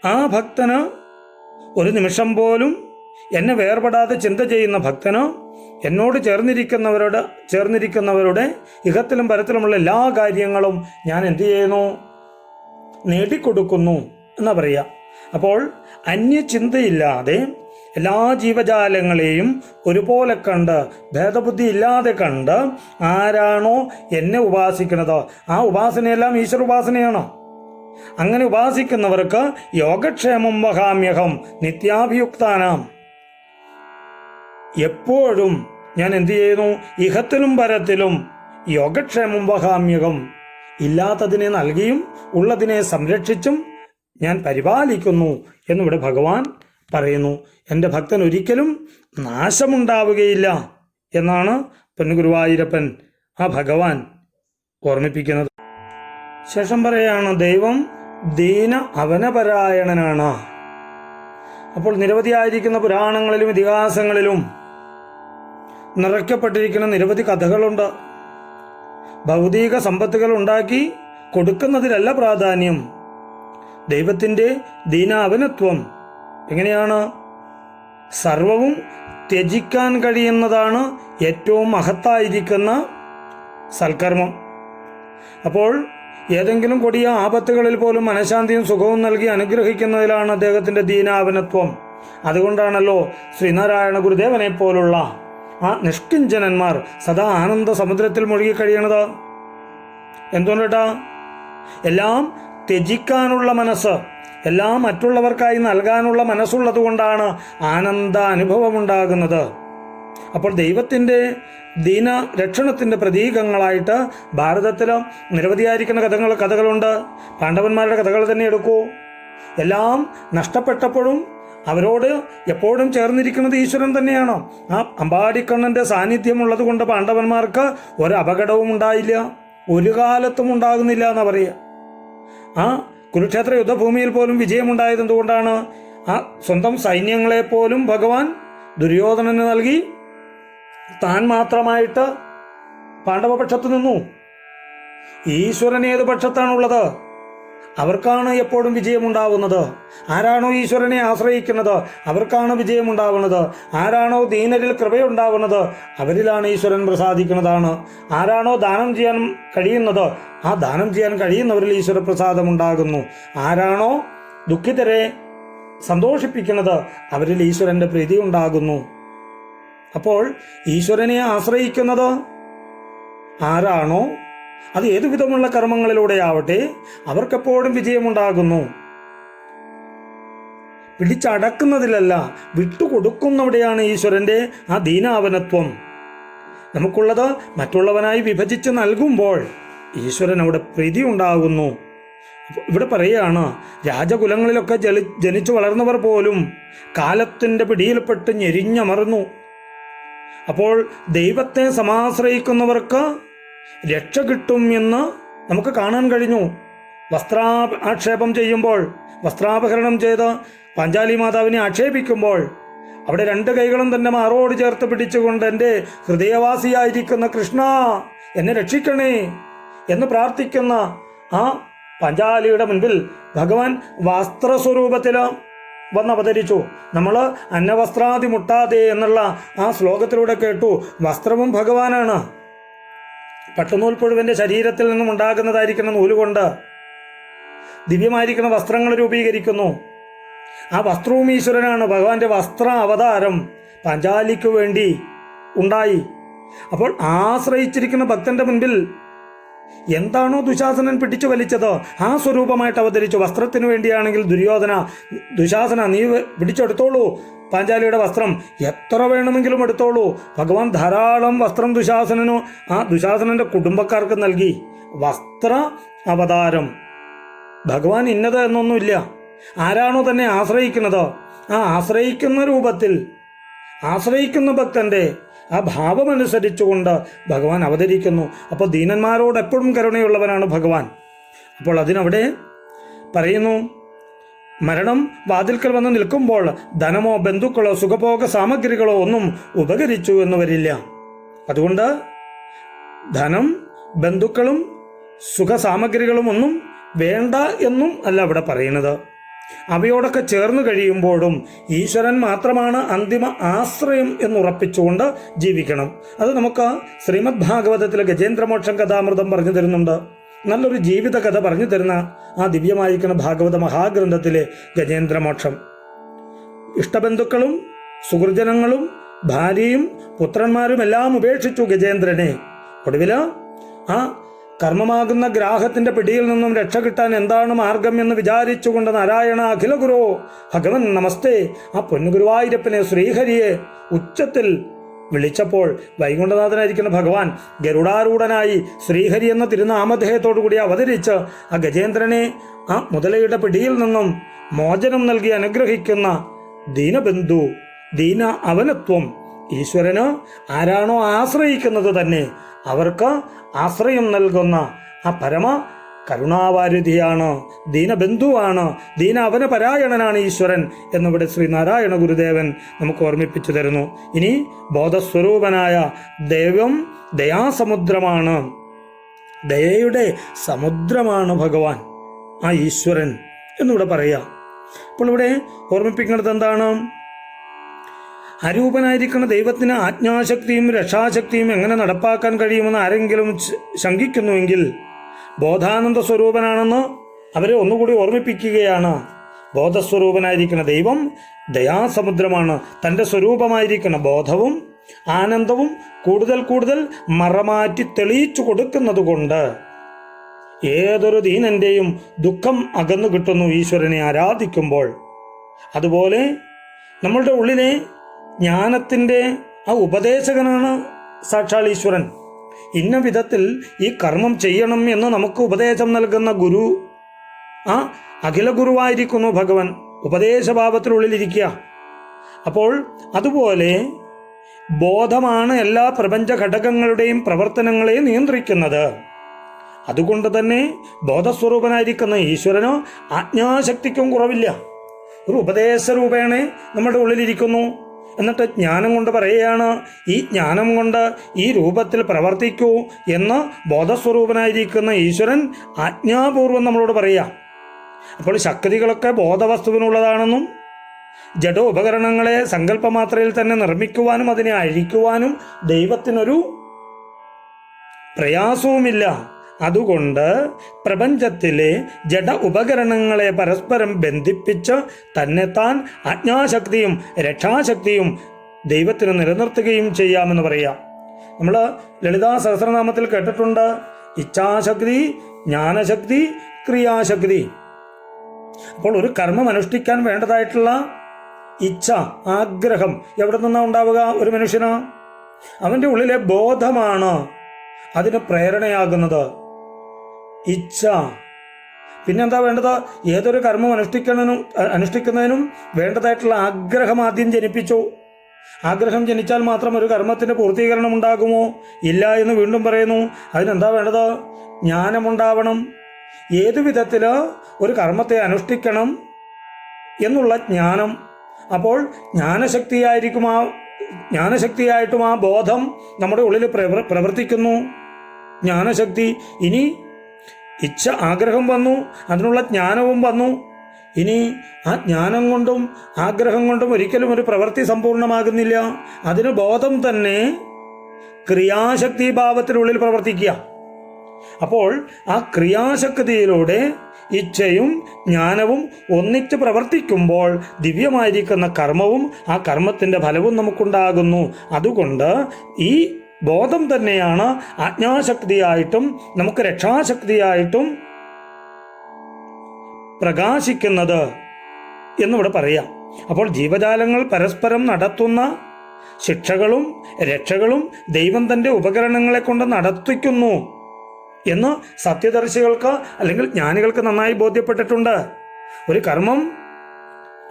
ആ ഭക്തന് ഒരു നിമിഷം പോലും എന്നെ വേർപെടാതെ ചിന്ത ചെയ്യുന്ന ഭക്തന് എന്നോട് ചേർന്നിരിക്കുന്നവരുടെ ഇഹത്തിലും പരത്തിലുമുള്ള എല്ലാ കാര്യങ്ങളും ഞാൻ എന്തു ചെയ്യുന്നു? നേടിക്കൊടുക്കുന്നു എന്നാ പറയുക. അപ്പോൾ അന്യചിന്തയില്ലാതെ എല്ലാ ജീവജാലങ്ങളെയും ഒരുപോലെ കണ്ട്, ഭേദബുദ്ധി ഇല്ലാതെ കണ്ട് ആരാണോ എന്നെ ഉപാസിക്കുന്നത് ആ ഉപാസനയെല്ലാം ഈശ്വര ഉപാസനയാണ്. അങ്ങനെ ഉപാസിക്കുന്നവർക്ക് യോഗക്ഷേമം വഹാമ്യഹം നിത്യാഭിയുക്താനാം. എപ്പോഴും ഞാൻ എന്തു ചെയ്യുന്നു? ഇഹത്തിലും പരത്തിലും യോഗക്ഷേമം വഹാമ്യഹം. ഇല്ലാത്തതിനെ നൽകിയും ഉള്ളതിനെ സംരക്ഷിച്ചും ഞാൻ പരിപാലിക്കുന്നു എന്നിവിടെ ഭഗവാൻ പറയുന്നു. എൻ്റെ ഭക്തൻ ഒരിക്കലും നാശമുണ്ടാവുകയില്ല എന്നാണ് പൊന്നുഗുരുവായൂരപ്പൻ ആ ഭഗവാൻ ഓർമ്മിപ്പിക്കുന്നത്. ശേഷം പറയാണ്, ദൈവം ദീന അവനപരായണനാണ്. അപ്പോൾ നിരവധിയായിരിക്കുന്ന പുരാണങ്ങളിലും ഇതിഹാസങ്ങളിലും നിറയ്ക്കപ്പെട്ടിരിക്കുന്ന നിരവധി കഥകളുണ്ട്. ഭൗതിക സമ്പത്തുകൾ ഉണ്ടാക്കി കൊടുക്കുന്നതിലല്ല പ്രാധാന്യം. ദൈവത്തിൻ്റെ ദീനാവനത്വം എങ്ങനെയാണ്? സർവവും ത്യജിക്കാൻ കഴിയുന്നതാണ് ഏറ്റവും മഹത്തായിരിക്കുന്ന സൽക്കർമ്മം. അപ്പോൾ ഏതെങ്കിലും കൊടിയ ആപത്തുകളിൽ പോലും മനഃശാന്തിയും സുഖവും നൽകി അനുഗ്രഹിക്കുന്നതിലാണ് അദ്ദേഹത്തിൻ്റെ ദീനാവനത്വം. അതുകൊണ്ടാണല്ലോ ശ്രീനാരായണ ഗുരുദേവനെ പോലുള്ള ആ നിഷ്കിഞ്ചനന്മാർ സദാ ആനന്ദ സമുദ്രത്തിൽ മുഴുകി കഴിയണത്. എന്തുകൊണ്ടാ? എല്ലാം ത്യജിക്കാനുള്ള മനസ്സ്, എല്ലാം മറ്റുള്ളവർക്കായി നൽകാനുള്ള മനസ്സുള്ളത് കൊണ്ടാണ് ആനന്ദ അനുഭവമുണ്ടാകുന്നത്. അപ്പോൾ ദൈവത്തിൻ്റെ ദീന രക്ഷണത്തിൻ്റെ പ്രതീകങ്ങളായിട്ട് ഭാരതത്തിൽ നിരവധിയായിരിക്കുന്ന കഥകളുണ്ട്. പാണ്ഡവന്മാരുടെ കഥകൾ തന്നെ എടുക്കൂ. എല്ലാം നഷ്ടപ്പെട്ടപ്പോഴും അവരോട് എപ്പോഴും ചേർന്നിരിക്കുന്നത് ഈശ്വരൻ തന്നെയാണ്. ആ അമ്പാടിക്കണ്ണൻ്റെ സാന്നിധ്യമുള്ളത് കൊണ്ട് പാണ്ഡവന്മാർക്ക് ഒരു അപകടവും ഉണ്ടായില്ല, ഒരു കാലത്തും ഉണ്ടാകുന്നില്ല എന്നാ പറയുക. ആ കുരുക്ഷേത്ര യുദ്ധഭൂമിയിൽ പോലും വിജയമുണ്ടായത് എന്തുകൊണ്ടാണ്? ആ സ്വന്തം സൈന്യങ്ങളെപ്പോലും ഭഗവാൻ ദുര്യോധനന് നൽകി താൻ മാത്രമായിട്ട് പാണ്ഡവപക്ഷത്ത് നിന്നു. ഈശ്വരൻ ഏത് പക്ഷത്താണുള്ളത്? അവർക്കാണ് എപ്പോഴും വിജയമുണ്ടാവുന്നത്. ആരാണോ ഈശ്വരനെ ആശ്രയിക്കുന്നത് അവർക്കാണ് വിജയമുണ്ടാവുന്നത്. ആരാണോ ദീനരിൽ കൃപയുണ്ടാവുന്നത് അവരിലാണ് ഈശ്വരൻ പ്രസാദിക്കുന്നതാണ്. ആരാണോ ദാനം ചെയ്യാൻ കഴിയുന്നത് ആ ദാനം ചെയ്യാൻ കഴിയുന്നവരിൽ ഈശ്വര പ്രസാദം ഉണ്ടാകുന്നു. ആരാണോ ദുഃഖിതരെ സന്തോഷിപ്പിക്കുന്നത് അവരിൽ ഈശ്വരൻ്റെ പ്രീതി ഉണ്ടാകുന്നു. അപ്പോൾ ഈശ്വരനെ ആശ്രയിക്കുന്നത് ആരാണോ അത് ഏതുവിധമുള്ള കർമ്മങ്ങളിലൂടെയാവട്ടെ അവർക്കെപ്പോഴും വിജയമുണ്ടാകുന്നു. പിടിച്ചടക്കുന്നതിലല്ല, വിട്ടുകൊടുക്കുന്നവിടെയാണ് ഈശ്വരൻ്റെ ആ ദീനാവനത്വം. നമുക്കുള്ളത് മറ്റുള്ളവനായി വിഭജിച്ച് നൽകുമ്പോൾ ഈശ്വരൻ അവിടെ പ്രീതി ഉണ്ടാകുന്നു. ഇവിടെ പറയുകയാണ്, രാജകുലങ്ങളിലൊക്കെ ജനിച്ചു വളർന്നവർ പോലും കാലത്തിൻ്റെ പിടിയിൽപ്പെട്ട് ഞെരിഞ്ഞമർന്നു. അപ്പോൾ ദൈവത്തെ സമാശ്രയിക്കുന്നവർക്ക് രക്ഷ കിട്ടും എന്ന് നമുക്ക് കാണാൻ കഴിഞ്ഞു. ആക്ഷേപം ചെയ്യുമ്പോൾ, വസ്ത്രാപഹരണം ചെയ്ത് പാഞ്ചാലി മാതാവിനെ ആക്ഷേപിക്കുമ്പോൾ അവിടെ രണ്ട് കൈകളും തൻ്റെ മാറോട് ചേർത്ത് പിടിച്ചുകൊണ്ട് എൻ്റെ ഹൃദയവാസിയായിരിക്കുന്ന കൃഷ്ണ എന്നെ രക്ഷിക്കണേ എന്ന് പ്രാർത്ഥിക്കുന്ന ആ പാഞ്ചാലിയുടെ മുൻപിൽ ഭഗവാൻ വസ്ത്രസ്വരൂപത്തിൽ വന്നവതരിച്ചു. നമ്മൾ അന്നവസ്ത്രാദി മുട്ടാതെ എന്നുള്ള ആ ശ്ലോകത്തിലൂടെ കേട്ടു. വസ്ത്രവും ഭഗവാനാണ്. പട്ടുനൂൽപ്പുഴുവിൻ്റെ ശരീരത്തിൽ നിന്നും ഉണ്ടാകുന്നതായിരിക്കുന്ന നൂലുകൊണ്ട് ദിവ്യമായിരിക്കുന്ന വസ്ത്രങ്ങൾ രൂപീകരിക്കുന്നു. ആ വസ്ത്രവും ഈശ്വരനാണ്. ഭഗവാന്റെ വസ്ത്ര അവതാരം പാഞ്ചാലിക്ക് വേണ്ടി ഉണ്ടായി. അപ്പോൾ ആശ്രയിച്ചിരിക്കുന്ന ഭക്തന്റെ മുൻപിൽ എന്താണോ ദുശാസനൻ പിടിച്ചു വലിച്ചത് ആ സ്വരൂപമായിട്ട് അവതരിച്ചു. വസ്ത്രത്തിന് വേണ്ടിയാണെങ്കിൽ ദുശാസന നീ പിടിച്ചെടുത്തോളൂ, പാഞ്ചാലിയുടെ വസ്ത്രം എത്ര വേണമെങ്കിലും എടുത്തോളൂ. ഭഗവാൻ ധാരാളം വസ്ത്രം ആ ദുശാസനന്റെ കുടുംബക്കാർക്ക് നൽകി. വസ്ത്ര അവതാരം. ഭഗവാൻ ഇന്നത് എന്നൊന്നുമില്ല. ആരാണോ തന്നെ ആശ്രയിക്കുന്നത് ആ ആശ്രയിക്കുന്ന രൂപത്തിൽ ആശ്രയിക്കുന്ന ഭക്തന്റെ ആ ഭാവമനുസരിച്ചുകൊണ്ട് ഭഗവാൻ അവതരിക്കുന്നു. അപ്പോൾ ദീനന്മാരോട് എപ്പോഴും കരുണയുള്ളവനാണ് ഭഗവാൻ. അപ്പോൾ അതിനവിടെ പറയുന്നു, മരണം വാതിൽക്കൽ വന്ന് നിൽക്കുമ്പോൾ ധനമോ ബന്ധുക്കളോ സുഖഭോഗ സാമഗ്രികളോ ഒന്നും ഉപകരിച്ചു എന്ന് വരില്ല. അതുകൊണ്ട് ധനം, ബന്ധുക്കളും സുഖസാമഗ്രികളും ഒന്നും വേണ്ട എന്നും അല്ല ഇവിടെ പറയുന്നത്. അവയോടൊക്കെ ചേർന്ന് കഴിയുമ്പോഴും ഈശ്വരൻ മാത്രമാണ് അന്തിമ ആശ്രയം എന്നുറപ്പിച്ചുകൊണ്ട് ജീവിക്കണം. അത് നമുക്ക് ശ്രീമദ് ഭാഗവതത്തിലെ ഗജേന്ദ്രമോക്ഷം കഥാമൃതം പറഞ്ഞു തരുന്നുണ്ട്. നല്ലൊരു ജീവിത കഥ പറഞ്ഞു തരുന്ന ആ ദിവ്യമായിരിക്കുന്ന ഭാഗവത മഹാഗ്രന്ഥത്തിലെ ഗജേന്ദ്രമോക്ഷം. ഇഷ്ടബന്ധുക്കളും സുഹൃജനങ്ങളും ഭാര്യയും പുത്രന്മാരും എല്ലാം ഉപേക്ഷിച്ചു ഗജേന്ദ്രനെ. ഒടുവിൽ ആ കർമ്മമാകുന്ന ഗ്രാഹത്തിന്റെ പിടിയിൽ നിന്നും രക്ഷ കിട്ടാൻ എന്താണ് മാർഗം എന്ന് വിചാരിച്ചുകൊണ്ട് നാരായണ അഖില ഗുരു ഭഗവൻ നമസ്തേ ആ പൊന്നുഗുരുവായൂരപ്പനെ ശ്രീഹരിയെ ഉച്ചത്തിൽ വിളിച്ചപ്പോൾ വൈകുണ്ഠനാഥനായിരിക്കുന്ന ഭഗവാൻ ഗരുഡാരൂഢനായി ശ്രീഹരി എന്ന തിരുനാമധേയത്തോടുകൂടി അവതരിച്ച് ആ ഗജേന്ദ്രനെ ആ മുതലയുടെ പിടിയിൽ നിന്നും മോചനം നൽകി അനുഗ്രഹിക്കുന്ന ദീനബന്ധു, ദീന അവനത്വം. ഈശ്വരന് ആരാണോ ആശ്രയിക്കുന്നത് തന്നെ അവർക്ക് ആശ്രയം നൽകുന്ന ആ പരമ കരുണാവാരിധിയാണ്, ദീനബന്ധുവാണ്, ദീന അവനപരായണനാണ് ഈശ്വരൻ എന്നിവിടെ ശ്രീനാരായണ ഗുരുദേവൻ നമുക്ക് ഓർമ്മിപ്പിച്ചു തരുന്നു. ഇനി ബോധസ്വരൂപനായ ദൈവം ദയാസമുദ്രമാണ്, ദയയുടെ സമുദ്രമാണ് ഭഗവാൻ, ആ ഈശ്വരൻ എന്നിവിടെ പറയാം. അപ്പോൾ ഇവിടെ ഓർമ്മിപ്പിക്കുന്നത് എന്താണ്? അരൂപനായിരിക്കുന്ന ദൈവത്തിന് ആജ്ഞാശക്തിയും രക്ഷാശക്തിയും എങ്ങനെ നടപ്പാക്കാൻ കഴിയുമെന്ന് ആരെങ്കിലും ശങ്കിക്കുന്നുവെങ്കിൽ ബോധാനന്ദ സ്വരൂപനാണെന്ന് അവരെ ഒന്നുകൂടി ഓർമ്മിപ്പിക്കുകയാണ്. ബോധസ്വരൂപനായിരിക്കുന്ന ദൈവം ദയാസമുദ്രമാണ്. തൻ്റെ സ്വരൂപമായിരിക്കുന്ന ബോധവും ആനന്ദവും കൂടുതൽ കൂടുതൽ മറമാറ്റി തെളിയിച്ചു കൊടുക്കുന്നത് കൊണ്ട് ഏതൊരു ദീനന്റെയും ദുഃഖം അകന്നു കിട്ടുന്നു ഈശ്വരനെ ആരാധിക്കുമ്പോൾ. അതുപോലെ നമ്മളുടെ ഉള്ളിലെ ജ്ഞാനത്തിൻ്റെ ആ ഉപദേശകനാണ് സാക്ഷാൽ ഈശ്വരൻ. ഇന്ന വിധത്തിൽ ഈ കർമ്മം ചെയ്യണം എന്ന് നമുക്ക് ഉപദേശം നൽകുന്ന ഗുരു ആ അഖില ഗുരുവായിരിക്കുന്നു ഭഗവൻ, ഉപദേശഭാവത്തിനുള്ളിലിരിക്കുക. അപ്പോൾ അതുപോലെ ബോധമാണ് എല്ലാ പ്രപഞ്ച ഘടകങ്ങളുടെയും പ്രവർത്തനങ്ങളെ നിയന്ത്രിക്കുന്നത്. അതുകൊണ്ട് തന്നെ ബോധസ്വരൂപനായിരിക്കുന്ന ഈശ്വരനോ ആജ്ഞാശക്തിക്കും കുറവില്ല. ഒരു ഉപദേശരൂപേണ നമ്മുടെ ഉള്ളിലിരിക്കുന്നു. എന്നിട്ട് ജ്ഞാനം കൊണ്ട് പറയുകയാണ്, ഈ ജ്ഞാനം കൊണ്ട് ഈ രൂപത്തിൽ പ്രവർത്തിക്കൂ എന്ന് ബോധസ്വരൂപനായിരിക്കുന്ന ഈശ്വരൻ ആജ്ഞാപൂർവം നമ്മളോട് പറയാം. അപ്പോൾ ശക്തികളൊക്കെ ബോധവസ്തുവിനുള്ളതാണെന്നും ജഡ ഉപകരണങ്ങളെ സങ്കല്പമാത്രയിൽ തന്നെ നിർമ്മിക്കുവാനും അതിനെ അഴിക്കുവാനും ദൈവത്തിനൊരു പ്രയാസവുമില്ല. അതുകൊണ്ട് പ്രപഞ്ചത്തിലെ ജഡ ഉപകരണങ്ങളെ പരസ്പരം ബന്ധിപ്പിച്ച് തന്നെത്താൻ ആജ്ഞാശക്തിയും രക്ഷാശക്തിയും ദൈവത്തിന് നിലനിർത്തുകയും ചെയ്യാമെന്ന് പറയാം. നമ്മൾ ലളിതാ സഹസ്രനാമത്തിൽ കേട്ടിട്ടുണ്ട്, ഇച്ഛാശക്തി, ജ്ഞാനശക്തി, ക്രിയാശക്തി. അപ്പോൾ ഒരു കർമ്മം അനുഷ്ഠിക്കാൻ വേണ്ടതായിട്ടുള്ള ഇച്ഛ, ആഗ്രഹം എവിടെ നിന്നാണ് ഉണ്ടാവുക? ഒരു മനുഷ്യന് അവൻ്റെ ഉള്ളിലെ ബോധമാണ് അതിന് പ്രേരണയാകുന്നത്, ഇച്ഛ. പിന്നെന്താ വേണ്ടത്? ഏതൊരു കർമ്മം അനുഷ്ഠിക്കുന്നതിനും വേണ്ടതായിട്ടുള്ള ആഗ്രഹം ആദ്യം ജനിപ്പിച്ചു. ആഗ്രഹം ജനിച്ചാൽ മാത്രം ഒരു കർമ്മത്തിൻ്റെ പൂർത്തീകരണം ഉണ്ടാകുമോ? ഇല്ല എന്ന് വീണ്ടും പറയുന്നു. അതിനെന്താ വേണ്ടത്? ജ്ഞാനമുണ്ടാവണം. ഏതു വിധത്തിൽ ഒരു കർമ്മത്തെ അനുഷ്ഠിക്കണം എന്നുള്ള ജ്ഞാനം. അപ്പോൾ ജ്ഞാനശക്തിയായിട്ടും ആ ബോധം നമ്മുടെ ഉള്ളിൽ പ്രവർത്തിക്കുന്നു, ജ്ഞാനശക്തി. ഇനി ഇച്ഛ, ആഗ്രഹം വന്നു, അതിനുള്ള ജ്ഞാനവും വന്നു. ഇനി ആ ജ്ഞാനം കൊണ്ടും ആഗ്രഹം കൊണ്ടും ഒരിക്കലും ഒരു പ്രവൃത്തി സമ്പൂർണ്ണമാകുന്നില്ല. അതിന് ബോധം തന്നെ ക്രിയാശക്തി ഭാവത്തിനുള്ളിൽ പ്രവർത്തിക്കുക. അപ്പോൾ ആ ക്രിയാശക്തിയിലൂടെ ഇച്ഛയും ജ്ഞാനവും ഒന്നിച്ച് പ്രവർത്തിക്കുമ്പോൾ ദിവ്യമായിരിക്കുന്ന കർമ്മവും ആ കർമ്മത്തിൻ്റെ ഫലവും നമുക്കുണ്ടാകുന്നു. അതുകൊണ്ട് ഈ ബോധം തന്നെയാണ് ആജ്ഞാശക്തിയായിട്ടും നമുക്ക് രക്ഷാശക്തിയായിട്ടും പ്രകാശിക്കുന്നത് എന്നിവിടെ പറയാം. അപ്പോൾ ജീവജാലങ്ങൾ പരസ്പരം നടത്തുന്ന ശിക്ഷകളും രക്ഷകളും ദൈവം തൻ്റെ ഉപകരണങ്ങളെ കൊണ്ട് നടത്തിക്കുന്നു എന്ന് സത്യദർശികൾക്ക് അല്ലെങ്കിൽ ജ്ഞാനികൾക്ക് നന്നായി ബോധ്യപ്പെട്ടിട്ടുണ്ട്. ഒരു കർമ്മം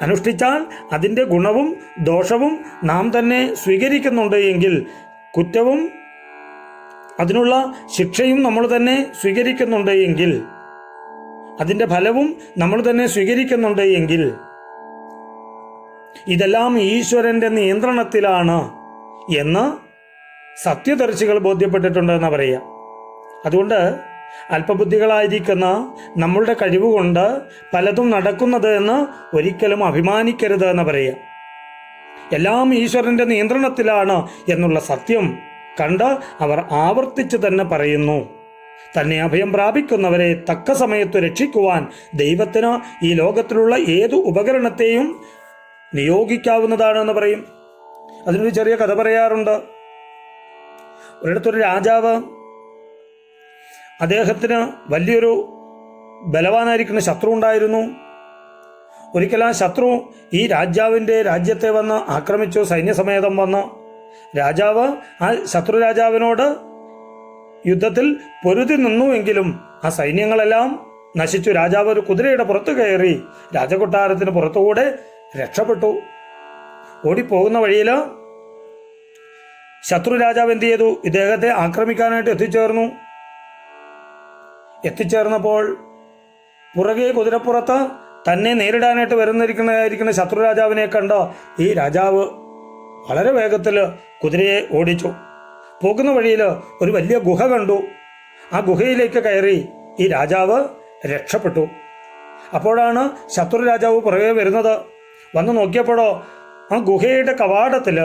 അനുഷ്ഠിച്ചാൽ അതിൻ്റെ ഗുണവും ദോഷവും നാം തന്നെ സ്വീകരിക്കുന്നുണ്ട് എങ്കിൽ, കുറ്റവും അതിനുള്ള ശിക്ഷയും നമ്മൾ തന്നെ സ്വീകരിക്കുന്നുണ്ട് എങ്കിൽ, അതിൻ്റെ ഫലവും നമ്മൾ തന്നെ സ്വീകരിക്കുന്നുണ്ട് എങ്കിൽ, ഇതെല്ലാം ഈശ്വരൻ്റെ നിയന്ത്രണത്തിലാണ് എന്ന് സത്യദർശികൾ ബോധ്യപ്പെട്ടിട്ടുണ്ട് എന്ന് പറയാം. അതുകൊണ്ട് അല്പബുദ്ധികളായിരിക്കുന്ന നമ്മളുടെ കഴിവുകൊണ്ട് പലതും നടക്കുന്നത് എന്ന് ഒരിക്കലും അഭിമാനിക്കരുത് എന്ന് പറയാം. എല്ലാം ഈശ്വരന്റെ നിയന്ത്രണത്തിലാണ് എന്നുള്ള സത്യം കണ്ട് അവർ ആവർത്തിച്ച് തന്നെ പറയുന്നു. തന്നെ അഭയം പ്രാപിക്കുന്നവരെ തക്ക സമയത്ത് രക്ഷിക്കുവാൻ ദൈവത്തിന് ഈ ലോകത്തിലുള്ള ഏതു ഉപകരണത്തെയും നിയോഗിക്കാവുന്നതാണെന്ന് പറയും. അതിനൊരു ചെറിയ കഥ പറയാറുണ്ട്. ഒരിടത്തൊരു രാജാവ്, അദ്ദേഹത്തിന് വലിയൊരു ബലവാനായിരിക്കുന്ന ശത്രു ഉണ്ടായിരുന്നു. ഒരിക്കൽ ആ ശത്രു ഈ രാജ്യത്തെ വന്ന് ആക്രമിച്ചു, സൈന്യസമേതം വന്ന്. രാജാവ് ആ ശത്രു രാജാവിനോട് യുദ്ധത്തിൽ പൊരുതി നിന്നുവെങ്കിലും ആ സൈന്യങ്ങളെല്ലാം നശിച്ചു. രാജാവ് ഒരു കുതിരയുടെ പുറത്തു കയറി രാജകൊട്ടാരത്തിന് പുറത്തുകൂടെ രക്ഷപ്പെട്ടു. ഓടിപ്പോകുന്ന വഴിയിൽ ശത്രു രാജാവ് എന്ത് ചെയ്തു? ഇദ്ദേഹത്തെ ആക്രമിക്കാനായിട്ട് എത്തിച്ചേർന്നപ്പോൾ പുറകെ കുതിരപ്പുറത്ത് തന്നെ നേരിടാനായിട്ട് വരുന്നിരിക്കുന്ന ശത്രു രാജാവിനെ കണ്ട് ഈ രാജാവ് വളരെ വേഗത്തിൽ കുതിരയെ ഓടിച്ചു. പോകുന്ന വഴിയിൽ ഒരു വലിയ ഗുഹ കണ്ടു. ആ ഗുഹയിലേക്ക് കയറി ഈ രാജാവ് രക്ഷപ്പെട്ടു. അപ്പോഴാണ് ശത്രു രാജാവ് പുറകെ വരുന്നത്. വന്നു നോക്കിയപ്പോഴോ ആ ഗുഹയുടെ കവാടത്തിൽ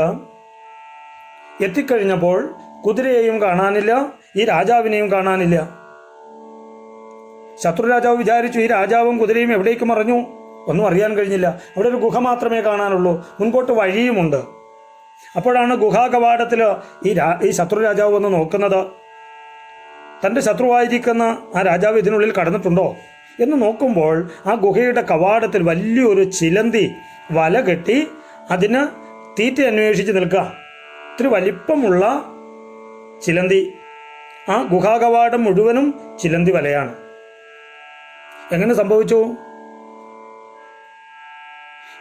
എത്തിക്കഴിഞ്ഞപ്പോൾ കുതിരയെയും കാണാനില്ല, ഈ രാജാവിനെയും കാണാനില്ല. ശത്രു രാജാവ് വിചാരിച്ചു ഈ രാജാവും കുതിരയും എവിടേക്ക് മറഞ്ഞു, ഒന്നും അറിയാൻ കഴിഞ്ഞില്ല. അവിടെ ഒരു ഗുഹ മാത്രമേ കാണാനുള്ളൂ, മുൻപോട്ട് വഴിയുമുണ്ട്. അപ്പോഴാണ് ഗുഹാ കവാടത്തിൽ ഈ ശത്രു രാജാവ് വന്ന് നോക്കുന്നത്. തൻ്റെ ശത്രുവായിരിക്കുന്ന ആ രാജാവ് ഇതിനുള്ളിൽ കടന്നിട്ടുണ്ടോ എന്ന് നോക്കുമ്പോൾ ആ ഗുഹയുടെ കവാടത്തിൽ വലിയൊരു ചിലന്തി വല കെട്ടി അതിന് തീറ്റ അന്വേഷിച്ച് നിൽക്കുക. ഇത്തിരി വലിപ്പമുള്ള ചിലന്തി. ആ ഗുഹാ കവാടം മുഴുവനും ചിലന്തി വലയാണ്. എങ്ങനെ സംഭവിച്ചു?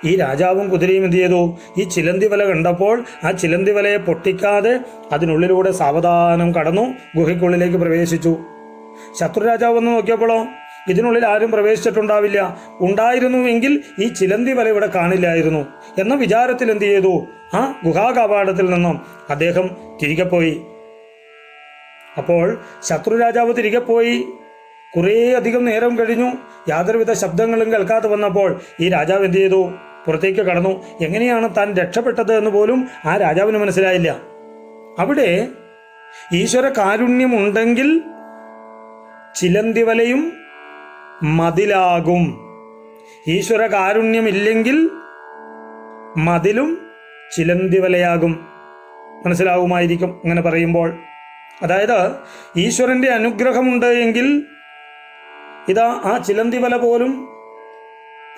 ഈ രാജാവും കുതിരയും എന്ത് ചെയ്തു? ഈ ചിലന്തി വല കണ്ടപ്പോൾ ആ ചിലന്തി വലയെ പൊട്ടിക്കാതെ അതിനുള്ളിലൂടെ സാവധാനം കടന്നു ഗുഹയ്ക്കുള്ളിലേക്ക് പ്രവേശിച്ചു. ശത്രു രാജാവ് വന്ന് നോക്കിയപ്പോഴോ ഇതിനുള്ളിൽ ആരും പ്രവേശിച്ചിട്ടുണ്ടാവില്ല. ഉണ്ടായിരുന്നുവെങ്കിൽ ഈ ചിലന്തി വല ഇവിടെ കാണില്ലായിരുന്നു എന്ന വിചാരത്തിൽ എന്ത് ചെയ്തു? ആ ഗുഹാ കവാടത്തിൽ നിന്നും അദ്ദേഹം തിരികെ പോയി. അപ്പോൾ ശത്രു രാജാവ് തിരികെ പോയി. കുറേ അധികം നേരം കഴിഞ്ഞു. യാതൊരുവിധ ശബ്ദങ്ങളും കേൾക്കാതെ വന്നപ്പോൾ ഈ രാജാവ് എന്ത് ചെയ്തു? പുറത്തേക്ക് കടന്നു. എങ്ങനെയാണ് താൻ രക്ഷപ്പെട്ടത് എന്ന് പോലും ആ രാജാവിന് മനസ്സിലായില്ല. അവിടെ ഈശ്വര കാരുണ്യമുണ്ടെങ്കിൽ ചിലന്തി വലയും മതിലാകും. ഈശ്വര കാരുണ്യമില്ലെങ്കിൽ മതിലും ചിലന്തി വലയാകും. മനസ്സിലാവുമായിരിക്കും അങ്ങനെ പറയുമ്പോൾ. അതായത് ഈശ്വരന്റെ അനുഗ്രഹമുണ്ട് എങ്കിൽ ഇതാ ആ ചിലന്തി വല പോലും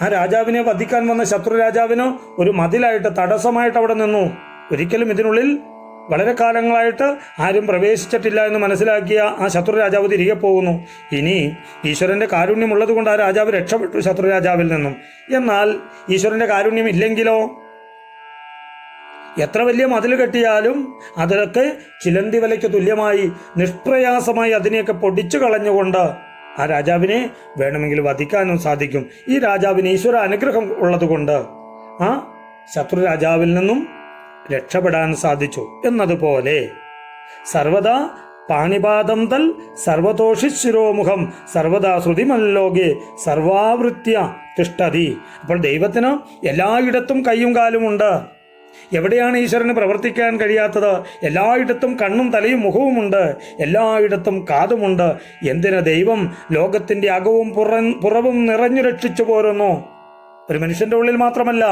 ആ രാജാവിനെ വധിക്കാൻ വന്ന ശത്രു രാജാവിന് ഒരു മതിലായിട്ട് തടസ്സമായിട്ട് അവിടെ നിന്നു. ഒരിക്കലും ഇതിനുള്ളിൽ വളരെ കാലങ്ങളായിട്ട് ആരും പ്രവേശിച്ചിട്ടില്ല എന്ന് മനസ്സിലാക്കിയ ആ ശത്രു രാജാവ് തിരികെ പോകുന്നു. ഇനി ഈശ്വരന്റെ കാരുണ്യമുള്ളത് കൊണ്ട് ആ രാജാവ് രക്ഷപ്പെട്ടു ശത്രു രാജാവിൽ നിന്നും. എന്നാൽ ഈശ്വരന്റെ കാരുണ്യം ഇല്ലെങ്കിലോ എത്ര വലിയ മതിൽ കെട്ടിയാലും അതൊക്കെ ചിലന്തി വലയ്ക്ക് തുല്യമായി നിഷ്പ്രയാസമായി അതിനെയൊക്കെ പൊടിച്ചു കളഞ്ഞുകൊണ്ട് ആ രാജാവിനെ വേണമെങ്കിൽ വധിക്കാനും സാധിക്കും. ഈ രാജാവിന് ഈശ്വര അനുഗ്രഹം ഉള്ളതുകൊണ്ട് ആ ശത്രു രാജാവിൽ നിന്നും രക്ഷപ്പെടാൻ സാധിച്ചു. എന്നതുപോലെ സർവദാ പാണിപാദം തൽ സർവതോഷിശിരോമുഖം സർവദാ ശ്രുതിമല്ലോകെ സർവാവൃത്യ തിഷ്ഠതി. അപ്പോൾ ദൈവത്തിന് എല്ലായിടത്തും കൈയും കാലുമുണ്ട്. എവിടെയാണ് ഈശ്വരന് പ്രവർത്തിക്കാൻ കഴിയാത്തത്? എല്ലായിടത്തും കണ്ണും തലയും മുഖവുമുണ്ട്, എല്ലായിടത്തും കാതുമുണ്ട്. എന്തിന് ദൈവം ലോകത്തിൻ്റെ അകവും പുറവും നിറഞ്ഞു രക്ഷിച്ചു പോരുന്നു? ഒരു മനുഷ്യന്റെ ഉള്ളിൽ മാത്രമല്ല,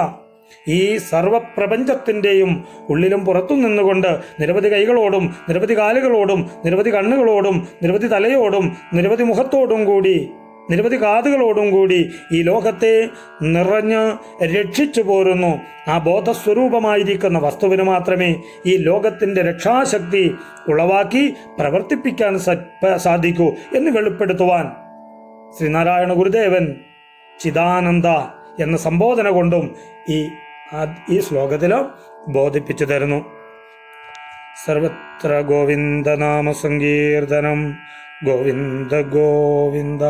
ഈ സർവപ്രപഞ്ചത്തിൻ്റെയും ഉള്ളിലും പുറത്തും നിന്നുകൊണ്ട് നിരവധി കൈകളോടും നിരവധി കാലുകളോടും നിരവധി കണ്ണുകളോടും നിരവധി തലയോടും നിരവധി മുഖത്തോടും കൂടി നിരവധി കാതുകളോടും കൂടി ഈ ലോകത്തെ നിറഞ്ഞ് രക്ഷിച്ചു പോരുന്നു. ആ ബോധസ്വരൂപമായിരിക്കുന്ന വസ്തുവിന് മാത്രമേ ഈ ലോകത്തിൻ്റെ രക്ഷാശക്തി ഉളവാക്കി പ്രവർത്തിപ്പിക്കാൻ സാധിക്കൂ എന്ന് വെളിപ്പെടുത്തുവാൻ ശ്രീനാരായണ ഗുരുദേവൻ ചിദാനന്ദ എന്ന സംബോധന കൊണ്ടും ഈ ശ്ലോകത്തിൽ ബോധിപ്പിച്ചു തരുന്നു. സർവത്ര ഗോവിന്ദനാമ സങ്കീർത്തനം. ഗോവിന്ദ ഗോവിന്ദ.